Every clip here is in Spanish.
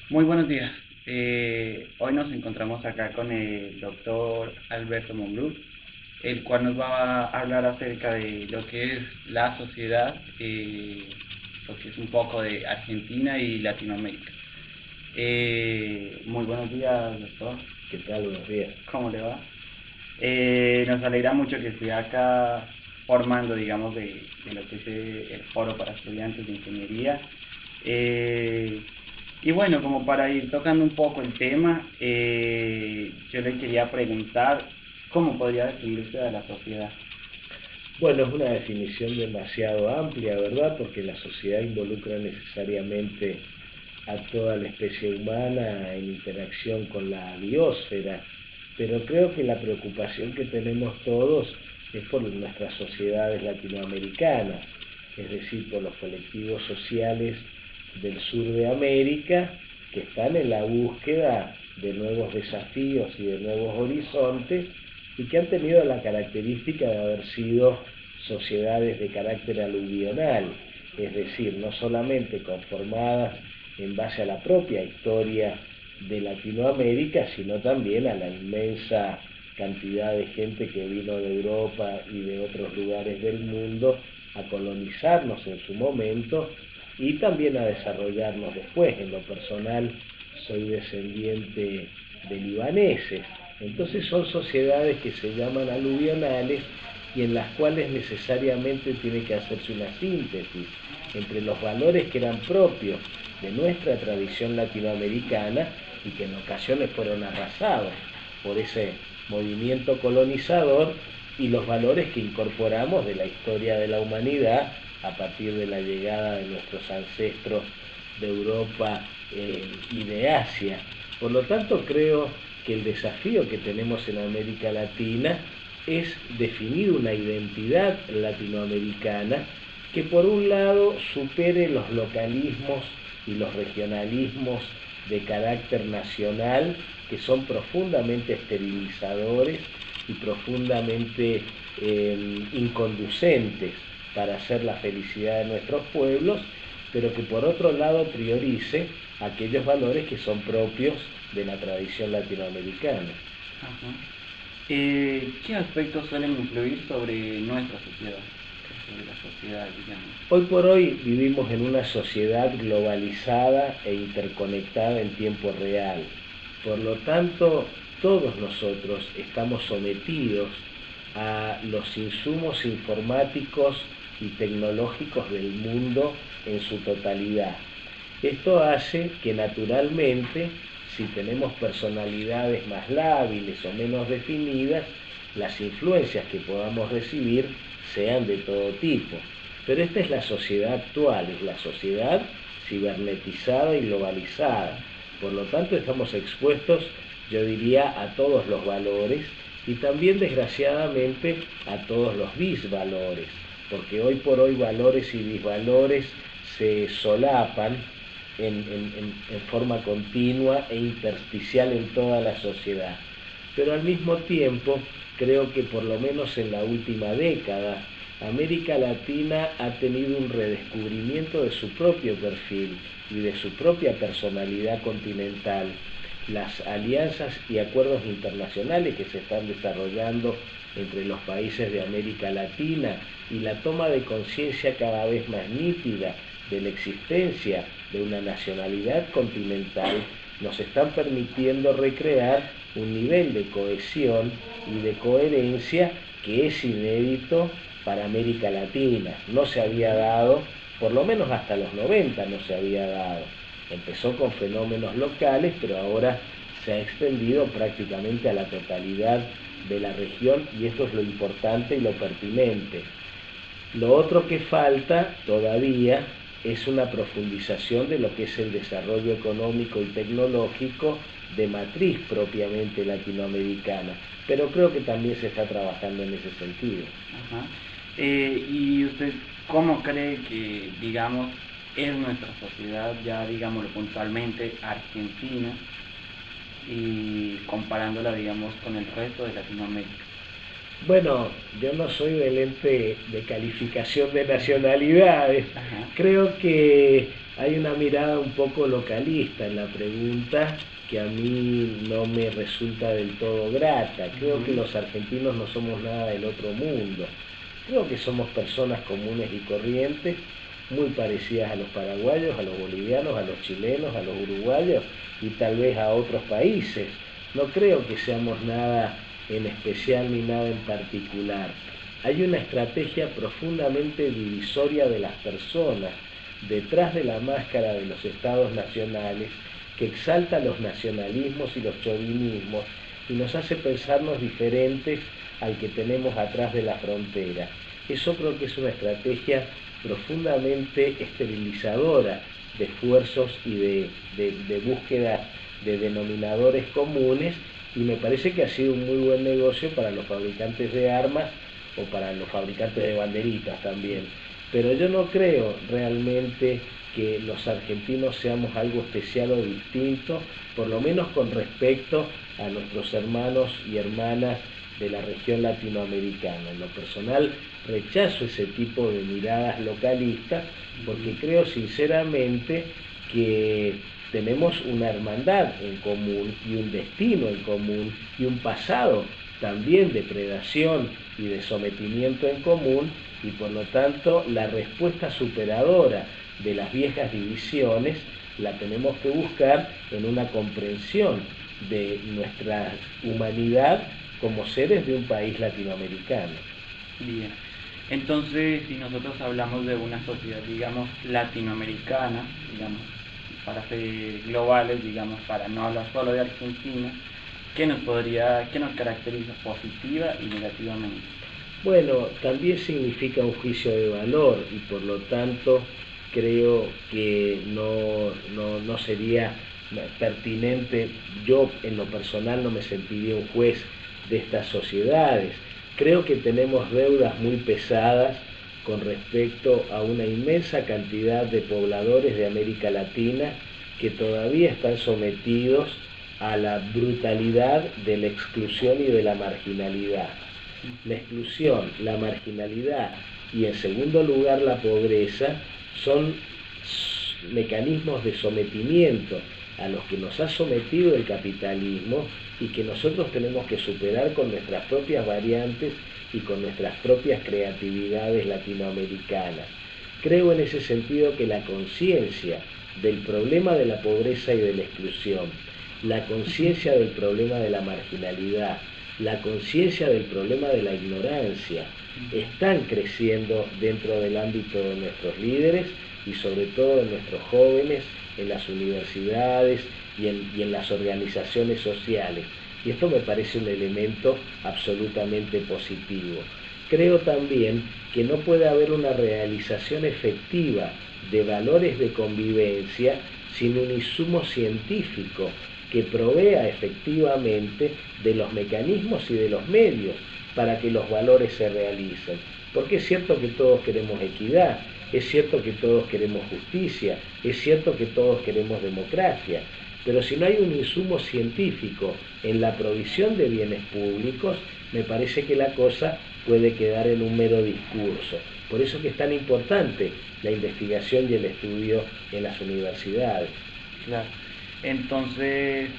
Muy buenos días. Hoy nos encontramos acá con el doctor Alberto Monbrú, el cual nos va a hablar acerca de lo que es la sociedad, lo que es un poco de Argentina y Latinoamérica. Muy buenos días, doctor. ¿Qué tal? Buenos días. ¿Cómo le va? Nos alegra mucho que esté acá formando, digamos, de lo que es el foro para estudiantes de ingeniería. Eh, y bueno, como para ir tocando un poco el tema, yo le quería preguntar cómo podría definir usted a la sociedad. Bueno, es una definición demasiado amplia, ¿verdad? Porque la sociedad involucra necesariamente a toda la especie humana en interacción con la biosfera, pero creo que la preocupación que tenemos todos es por nuestras sociedades latinoamericanas, es decir, por los colectivos sociales del sur de América que están en la búsqueda de nuevos desafíos y de nuevos horizontes y que han tenido la característica de haber sido sociedades de carácter aluvional, es decir, no solamente conformadas en base a la propia historia de Latinoamérica, sino también a la inmensa cantidad de gente que vino de Europa y de otros lugares del mundo a colonizarnos en su momento y también a desarrollarnos después. En lo personal soy descendiente de libaneses, entonces son sociedades que se llaman aluvionales y en las cuales necesariamente tiene que hacerse una síntesis entre los valores que eran propios de nuestra tradición latinoamericana y que en ocasiones fueron arrasados por ese movimiento colonizador y los valores que incorporamos de la historia de la humanidad a partir de la llegada de nuestros ancestros de Europa y de Asia. Por lo tanto, creo que el desafío que tenemos en América Latina es definir una identidad latinoamericana que por un lado supere los localismos y los regionalismos de carácter nacional que son profundamente esterilizadores y profundamente inconducentes para hacer la felicidad de nuestros pueblos, pero que por otro lado priorice aquellos valores que son propios de la tradición latinoamericana. Ajá. ¿Qué aspectos suelen influir sobre nuestra sociedad? Sobre la sociedad, digamos. Hoy por hoy vivimos en una sociedad globalizada e interconectada en tiempo real. Por lo tanto, todos nosotros estamos sometidos a los insumos informáticos y tecnológicos del mundo en su totalidad. Esto hace que naturalmente, si tenemos personalidades más lábiles o menos definidas, las influencias que podamos recibir sean de todo tipo. Pero esta es la sociedad actual, es la sociedad cibernetizada y globalizada. Por lo tanto, estamos expuestos, yo diría, a todos los valores y también, desgraciadamente, a todos los disvalores, porque hoy por hoy valores y disvalores se solapan en forma continua e intersticial en toda la sociedad. Pero al mismo tiempo, creo que por lo menos en la última década, América Latina ha tenido un redescubrimiento de su propio perfil y de su propia personalidad continental. Las alianzas y acuerdos internacionales que se están desarrollando entre los países de América Latina y la toma de conciencia cada vez más nítida de la existencia de una nacionalidad continental nos están permitiendo recrear un nivel de cohesión y de coherencia que es inédito para América Latina. No se había dado, por lo menos hasta los 90 no se había dado. Empezó con fenómenos locales, pero ahora se ha extendido prácticamente a la totalidad de la región y esto es lo importante y lo pertinente. Lo otro que falta todavía es una profundización de lo que es el desarrollo económico y tecnológico de matriz propiamente latinoamericana, pero creo que también se está trabajando en ese sentido. Ajá. ¿Y usted cómo cree que, digamos, es nuestra sociedad, ya digámoslo puntualmente, argentina, y comparándola, digamos, con el resto de Latinoamérica? Bueno, yo no soy del ente de calificación de nacionalidades. Ajá. Creo que Hay una mirada un poco localista en la pregunta que a mí no me resulta del todo grata. Creo que Ujú. los argentinos no somos nada del otro mundo. Creo que somos personas comunes y corrientes, muy parecidas a los paraguayos, a los bolivianos, a los chilenos, a los uruguayos y tal vez a otros países. No creo que seamos nada en especial ni nada en particular. Hay una estrategia profundamente divisoria de las personas detrás de la máscara de los estados nacionales que exalta los nacionalismos y los chauvinismos y nos hace pensarnos diferentes al que tenemos atrás de la frontera. Eso creo que es una estrategia profundamente esterilizadora de esfuerzos y de búsqueda de denominadores comunes, y me parece que ha sido un muy buen negocio para los fabricantes de armas o para los fabricantes de banderitas también. Pero yo no creo realmente que los argentinos seamos algo especial o distinto, por lo menos con respecto a nuestros hermanos y hermanas de la región latinoamericana. En lo personal rechazo ese tipo de miradas localistas porque Ujú. creo sinceramente que tenemos una hermandad en común y un destino en común y un pasado también de predación y de sometimiento en común, y por lo tanto la respuesta superadora de las viejas divisiones la tenemos que buscar en una comprensión de nuestra humanidad como seres de un país latinoamericano. Bien. Entonces, si nosotros hablamos de una sociedad, digamos, latinoamericana, digamos, para ser globales, digamos, para no hablar solo de Argentina, qué nos caracteriza positiva y negativamente? Bueno, también significa un juicio de valor y por lo tanto creo que no sería pertinente, yo en lo personal no me sentiría un juez de estas sociedades. Creo que tenemos deudas muy pesadas con respecto a una inmensa cantidad de pobladores de América Latina que todavía están sometidos a la brutalidad de la exclusión y de la marginalidad. La exclusión, la marginalidad y en segundo lugar la pobreza son mecanismos de sometimiento a los que nos ha sometido el capitalismo y que nosotros tenemos que superar con nuestras propias variantes y con nuestras propias creatividades latinoamericanas. Creo en ese sentido que la conciencia del problema de la pobreza y de la exclusión, la conciencia del problema de la marginalidad, la conciencia del problema de la ignorancia, están creciendo dentro del ámbito de nuestros líderes y sobre todo de nuestros jóvenes en las universidades y en las organizaciones sociales. Y esto me parece un elemento absolutamente positivo. Creo también que no puede haber una realización efectiva de valores de convivencia sin un insumo científico que provea efectivamente de los mecanismos y de los medios para que los valores se realicen. Porque es cierto que todos queremos equidad, es cierto que todos queremos justicia, es cierto que todos queremos democracia, pero si no hay un insumo científico en la provisión de bienes públicos, me parece que la cosa puede quedar en un mero discurso. Por eso que es tan importante la investigación y el estudio en las universidades. Claro. Entonces,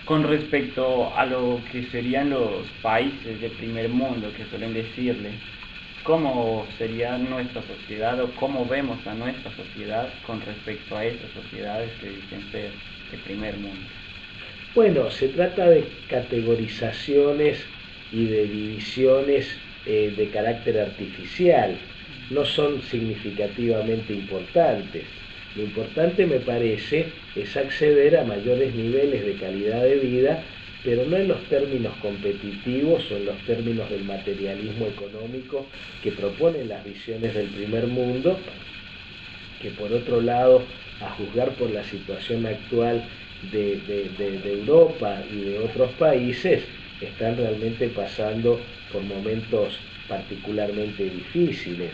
con respecto a lo que serían los países de primer mundo que suelen decirle, ¿cómo sería nuestra sociedad o cómo vemos a nuestra sociedad con respecto a esas sociedades que dicen ser de primer mundo? Bueno, se trata de categorizaciones y de divisiones de carácter artificial, no son significativamente importantes. Lo importante me parece es acceder a mayores niveles de calidad de vida, pero no en los términos competitivos o en los términos del materialismo económico que proponen las visiones del primer mundo, que por otro lado, a juzgar por la situación actual de Europa y de otros países, están realmente pasando por momentos particularmente difíciles.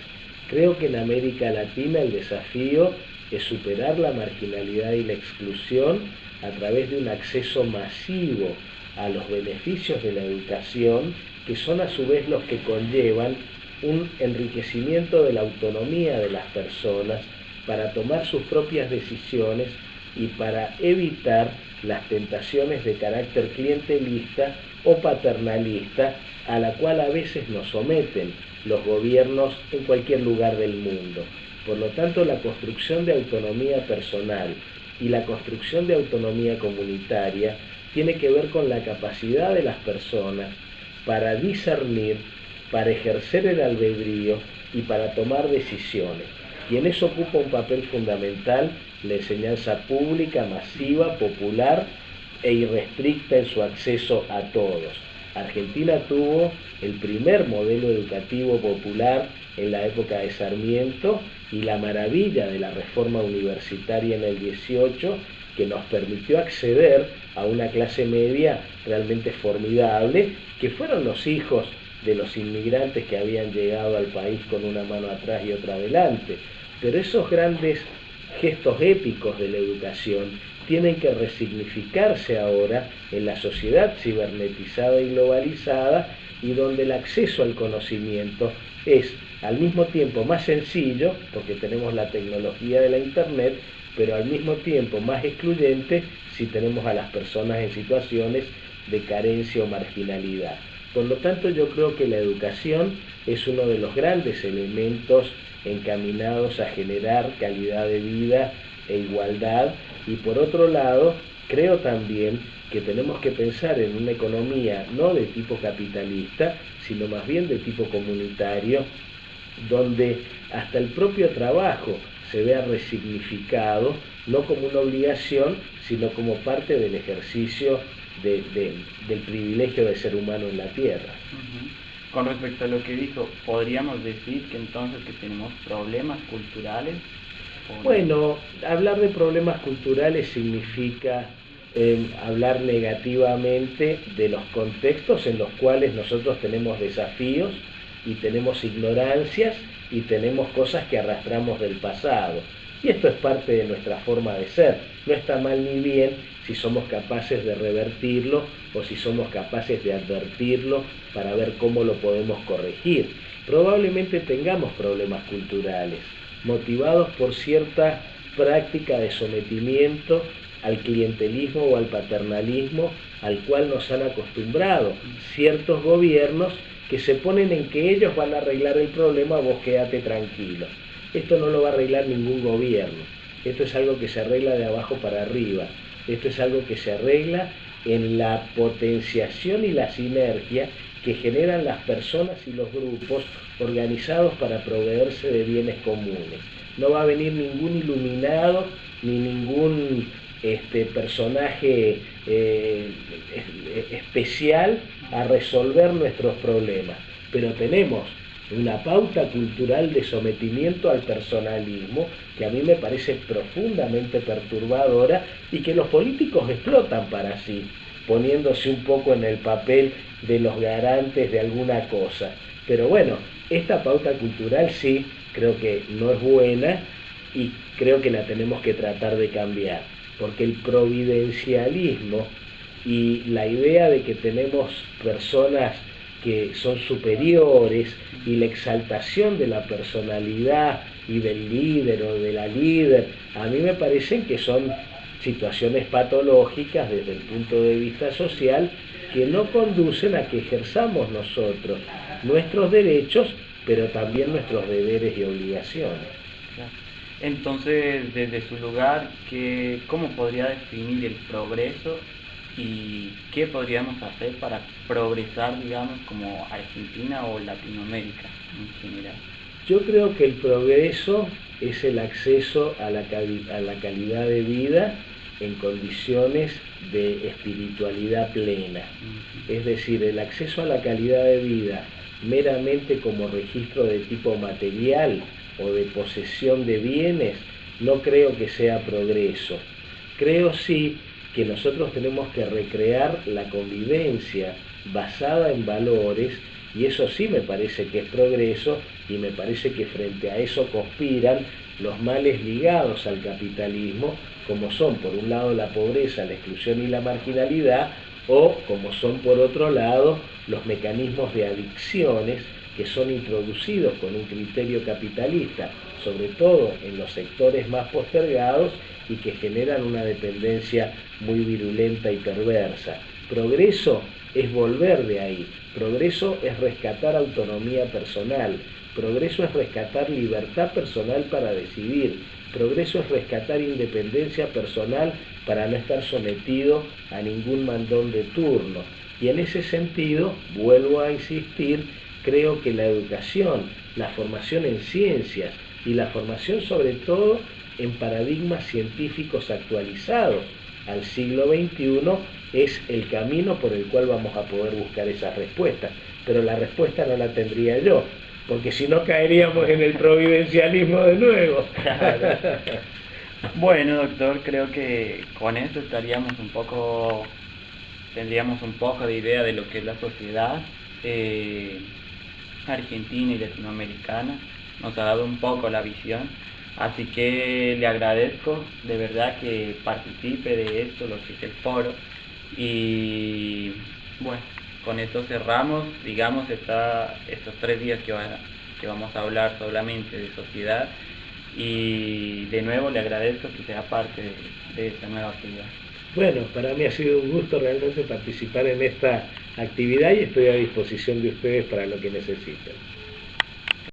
Creo que en América Latina el desafío es superar la marginalidad y la exclusión a través de un acceso masivo a los beneficios de la educación, que son a su vez los que conllevan un enriquecimiento de la autonomía de las personas para tomar sus propias decisiones y para evitar las tentaciones de carácter clientelista o paternalista a la cual a veces nos someten los gobiernos en cualquier lugar del mundo. Por lo tanto, la construcción de autonomía personal y la construcción de autonomía comunitaria tiene que ver con la capacidad de las personas para discernir, para ejercer el albedrío y para tomar decisiones. Y en eso ocupa un papel fundamental la enseñanza pública, masiva, popular e irrestricta en su acceso a todos. Argentina tuvo el primer modelo educativo popular en la época de Sarmiento y la maravilla de la reforma universitaria en el 18 que nos permitió acceder a una clase media realmente formidable, que fueron los hijos de los inmigrantes que habían llegado al país con una mano atrás y otra adelante. Pero esos grandes gestos épicos de la educación tienen que resignificarse ahora en la sociedad cibernetizada y globalizada, y donde el acceso al conocimiento es al mismo tiempo más sencillo, porque tenemos la tecnología de la Internet, pero al mismo tiempo más excluyente si tenemos a las personas en situaciones de carencia o marginalidad. Por lo tanto, yo creo que la educación es uno de los grandes elementos encaminados a generar calidad de vida e igualdad, y por otro lado, creo también que tenemos que pensar en una economía no de tipo capitalista, sino más bien de tipo comunitario, donde hasta el propio trabajo se vea resignificado, no como una obligación, sino como parte del ejercicio del privilegio de ser humano en la Tierra. Con respecto a lo que dijo, ¿podríamos decir que entonces que tenemos problemas culturales? Bueno, hablar de problemas culturales significa hablar negativamente de los contextos en los cuales nosotros tenemos desafíos y tenemos ignorancias y tenemos cosas que arrastramos del pasado. Y esto es parte de nuestra forma de ser. No está mal ni bien si somos capaces de revertirlo o si somos capaces de advertirlo para ver cómo lo podemos corregir. Probablemente tengamos problemas culturales, motivados por cierta práctica de sometimiento al clientelismo o al paternalismo al cual nos han acostumbrado ciertos gobiernos que se ponen en que ellos van a arreglar el problema, vos quédate tranquilo. Esto no lo va a arreglar ningún gobierno. Esto es algo que se arregla de abajo para arriba. Esto es algo que se arregla en la potenciación y la sinergia que generan las personas y los grupos organizados para proveerse de bienes comunes. No va a venir ningún iluminado ni ningún personaje especial a resolver nuestros problemas, pero tenemos una pauta cultural de sometimiento al personalismo que a mí me parece profundamente perturbadora y que los políticos explotan para sí, poniéndose un poco en el papel de los garantes de alguna cosa. Pero bueno, esta pauta cultural sí creo que no es buena y creo que la tenemos que tratar de cambiar, porque el providencialismo y la idea de que tenemos personas que son superiores y la exaltación de la personalidad y del líder o de la líder, a mí me parecen que son situaciones patológicas desde el punto de vista social que no conducen a que ejerzamos nosotros nuestros derechos, pero también nuestros deberes y obligaciones. Entonces, desde su lugar, ¿cómo podría definir el progreso y qué podríamos hacer para progresar, digamos, como Argentina o Latinoamérica en general? Yo creo que el progreso es el acceso a la calidad de vida en condiciones de espiritualidad plena. Es decir, el acceso a la calidad de vida meramente como registro de tipo material o de posesión de bienes, no creo que sea progreso. Creo sí que nosotros tenemos que recrear la convivencia basada en valores, y eso sí me parece que es progreso, y me parece que frente a eso conspiran los males ligados al capitalismo, como son por un lado la pobreza, la exclusión y la marginalidad, o como son por otro lado los mecanismos de adicciones que son introducidos con un criterio capitalista, sobre todo en los sectores más postergados, y que generan una dependencia muy virulenta y perversa. Progreso es volver de ahí, progreso es rescatar autonomía personal, progreso es rescatar libertad personal para decidir, progreso es rescatar independencia personal para no estar sometido a ningún mandón de turno. Y en ese sentido, vuelvo a insistir, creo que la educación, la formación en ciencias y la formación sobre todo en paradigmas científicos actualizados al siglo XXI es el camino por el cual vamos a poder buscar esas respuestas. Pero la respuesta no la tendría yo, porque si no caeríamos en el providencialismo de nuevo. Claro. Bueno, doctor, creo que con eso tendríamos un poco de idea de lo que es la sociedad argentina y latinoamericana. Nos ha dado un poco la visión. Así que le agradezco de verdad que participe de esto, lo que es el foro. Y bueno, con esto cerramos, digamos, estos 3 días que vamos a hablar solamente de sociedad. Y de nuevo le agradezco que sea parte de esta nueva actividad. Bueno, para mí ha sido un gusto realmente participar en esta actividad y estoy a disposición de ustedes para lo que necesiten.